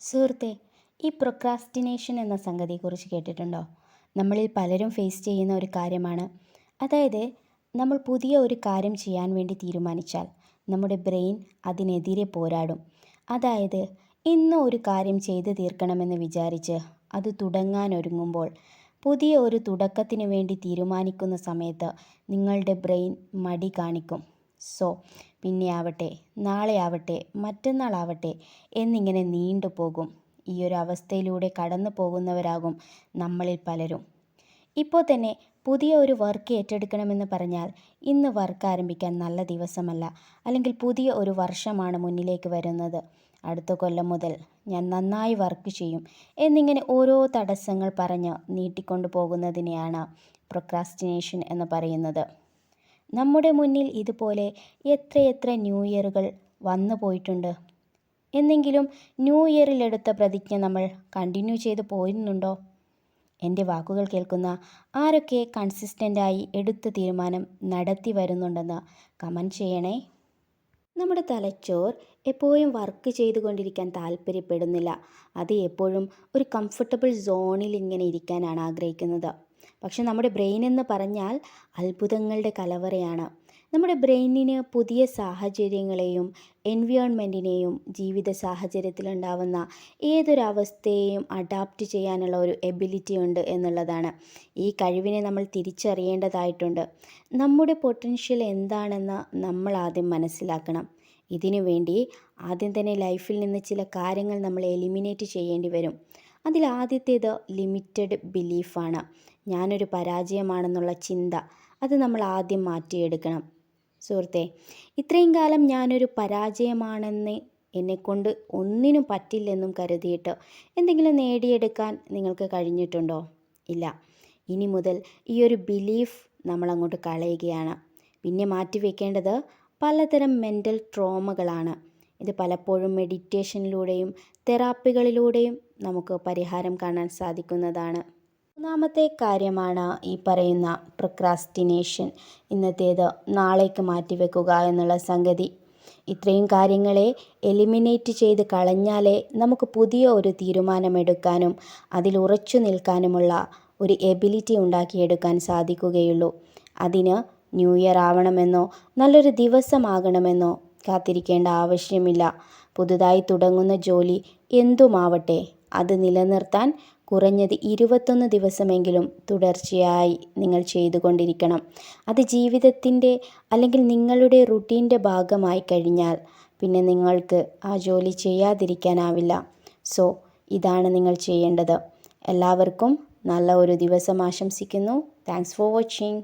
സുഹൃത്തെ, ഈ പ്രൊക്രാസ്റ്റിനേഷൻ എന്ന സംഗതിയെക്കുറിച്ച് കേട്ടിട്ടുണ്ടോ? നമ്മളിൽ പലരും ഫേസ് ചെയ്യുന്ന ഒരു കാര്യമാണ്. അതായത്, നമ്മൾ പുതിയ ഒരു കാര്യം ചെയ്യാൻ വേണ്ടി തീരുമാനിച്ചാൽ നമ്മുടെ ബ്രെയിൻ അതിനെതിരെ പോരാടും. അതായത്, ഇന്ന് ഒരു കാര്യം ചെയ്ത് തീർക്കണമെന്ന് വിചാരിച്ച് അത് തുടങ്ങാനൊരുങ്ങുമ്പോൾ, പുതിയ ഒരു തുടക്കത്തിന് വേണ്ടി തീരുമാനിക്കുന്ന സമയത്ത് നിങ്ങളുടെ ബ്രെയിൻ മടി കാണിക്കും. സോ പിന്നെ ആവട്ടെ, നാളെ ആവട്ടെ, മറ്റന്നാളാവട്ടെ എന്നിങ്ങനെ നീണ്ടുപോകും. ഈ ഒരു അവസ്ഥയിലൂടെ കടന്നു പോകുന്നവരാകും നമ്മളിൽ പലരും. ഇപ്പോൾ തന്നെ പുതിയ ഒരു വർക്ക് ഏറ്റെടുക്കണമെന്ന് പറഞ്ഞാൽ ഇന്ന് വർക്ക് ആരംഭിക്കാൻ നല്ല ദിവസമല്ല, അല്ലെങ്കിൽ പുതിയ ഒരു വർഷമാണ് മുന്നിലേക്ക് വരുന്നത്, അടുത്ത കൊല്ലം മുതൽ ഞാൻ നന്നായി വർക്ക് ചെയ്യും എന്നിങ്ങനെ ഓരോ തടസ്സങ്ങൾ പറഞ്ഞ് നീട്ടിക്കൊണ്ടു പോകുന്നതിനെയാണ് പ്രൊക്രാസ്റ്റിനേഷൻ എന്ന് പറയുന്നത്. നമ്മുടെ മുന്നിൽ ഇതുപോലെ എത്രയെത്ര ന്യൂ ഇയറുകൾ വന്നു പോയിട്ടുണ്ട്. എന്നെങ്കിലും ന്യൂ ഇയറിലെടുത്ത പ്രതിജ്ഞ നമ്മൾ കണ്ടിന്യൂ ചെയ്ത് പോരുന്നുണ്ടോ? എൻ്റെ വാക്കുകൾ കേൾക്കുന്ന ആരൊക്കെ കൺസിസ്റ്റൻ്റായി എടുത്ത തീരുമാനം നടത്തി വരുന്നുണ്ടെന്ന് കമൻറ്റ് ചെയ്യണേ. നമ്മുടെ തലച്ചോർ എപ്പോഴും വർക്ക് ചെയ്തുകൊണ്ടിരിക്കാൻ താല്പര്യപ്പെടുന്നില്ല. അത് എപ്പോഴും ഒരു കംഫർട്ടബിൾ സോണിൽ ഇങ്ങനെ ഇരിക്കാനാണ് ആഗ്രഹിക്കുന്നത്. പക്ഷെ നമ്മുടെ ബ്രെയിൻ എന്ന് പറഞ്ഞാൽ അത്ഭുതങ്ങളുടെ കലവറയാണ്. നമ്മുടെ ബ്രെയിനിന് പുതിയ സാഹചര്യങ്ങളെയും എൻവിയോൺമെൻറ്റിനെയും ജീവിത സാഹചര്യത്തിലുണ്ടാവുന്ന ഏതൊരവസ്ഥയെയും അഡാപ്റ്റ് ചെയ്യാനുള്ള ഒരു എബിലിറ്റി ഉണ്ട് എന്നുള്ളതാണ്. ഈ കഴിവിനെ നമ്മൾ തിരിച്ചറിയേണ്ടതായിട്ടുണ്ട്. നമ്മുടെ പൊട്ടൻഷ്യൽ എന്താണെന്ന് നമ്മൾ ആദ്യം മനസ്സിലാക്കണം. ഇതിനു വേണ്ടി ആദ്യം തന്നെ ലൈഫിൽ നിന്ന് ചില കാര്യങ്ങൾ നമ്മൾ എലിമിനേറ്റ് ചെയ്യേണ്ടി വരും. അതിലാദ്യത്തേത് ലിമിറ്റഡ് ബിലീഫാണ്. ഞാനൊരു പരാജയമാണെന്നുള്ള ചിന്ത, അത് നമ്മൾ ആദ്യം മാറ്റിയെടുക്കണം. സുഹൃത്തെ, ഇത്രയും കാലം ഞാനൊരു പരാജയമാണെന്ന്, എന്നെക്കൊണ്ട് ഒന്നിനും പറ്റില്ലെന്നും കരുതിയിട്ട് എന്തെങ്കിലും നേടിയെടുക്കാൻ നിങ്ങൾക്ക് കഴിഞ്ഞിട്ടുണ്ടോ? ഇല്ല. ഇനി മുതൽ ഈ ഒരു ബിലീഫ് നമ്മളങ്ങോട്ട് കളയുകയാണ്. പിന്നെ മാറ്റിവെക്കേണ്ടത് പലതരം മെൻ്റൽ ട്രോമകളാണ്. ഇത് പലപ്പോഴും മെഡിറ്റേഷനിലൂടെയും തെറാപ്പികളിലൂടെയും നമുക്ക് പരിഹാരം കാണാൻ സാധിക്കുന്നതാണ്. മൂന്നാമത്തെ കാര്യമാണ് ഈ പറയുന്ന പ്രൊക്രാസ്റ്റിനേഷൻ. ഇന്നത്തേത് നാളേക്ക് മാറ്റിവെക്കുക എന്നുള്ള സംഗതി. ഇത്രയും കാര്യങ്ങളെ എലിമിനേറ്റ് ചെയ്ത് കളഞ്ഞാലേ നമുക്ക് പുതിയ ഒരു തീരുമാനമെടുക്കാനും അതിൽ ഉറച്ചു നിൽക്കാനുമുള്ള ഒരു എബിലിറ്റി ഉണ്ടാക്കിയെടുക്കാൻ സാധിക്കുകയുള്ളൂ. അതിന് ന്യൂ ഇയർ ആവണമെന്നോ നല്ലൊരു ദിവസമാകണമെന്നോ കാത്തിരിക്കേണ്ട ആവശ്യമില്ല. പുതുതായി തുടങ്ങുന്ന ജോലി എന്തുമാവട്ടെ, അത് നിലനിർത്താൻ കുറഞ്ഞത് 21 ദിവസമെങ്കിലും തുടർച്ചയായി നിങ്ങൾ ചെയ്തുകൊണ്ടിരിക്കണം. അത് ജീവിതത്തിൻ്റെ അല്ലെങ്കിൽ നിങ്ങളുടെ റുട്ടീൻ്റെ ഭാഗമായി കഴിഞ്ഞാൽ പിന്നെ നിങ്ങൾക്ക് ആ ജോലി ചെയ്യാതിരിക്കാനാവില്ല. സോ ഇതാണ് നിങ്ങൾ ചെയ്യേണ്ടത്. എല്ലാവർക്കും നല്ല ഒരു ദിവസം ആശംസിക്കുന്നു. Thanks for watching.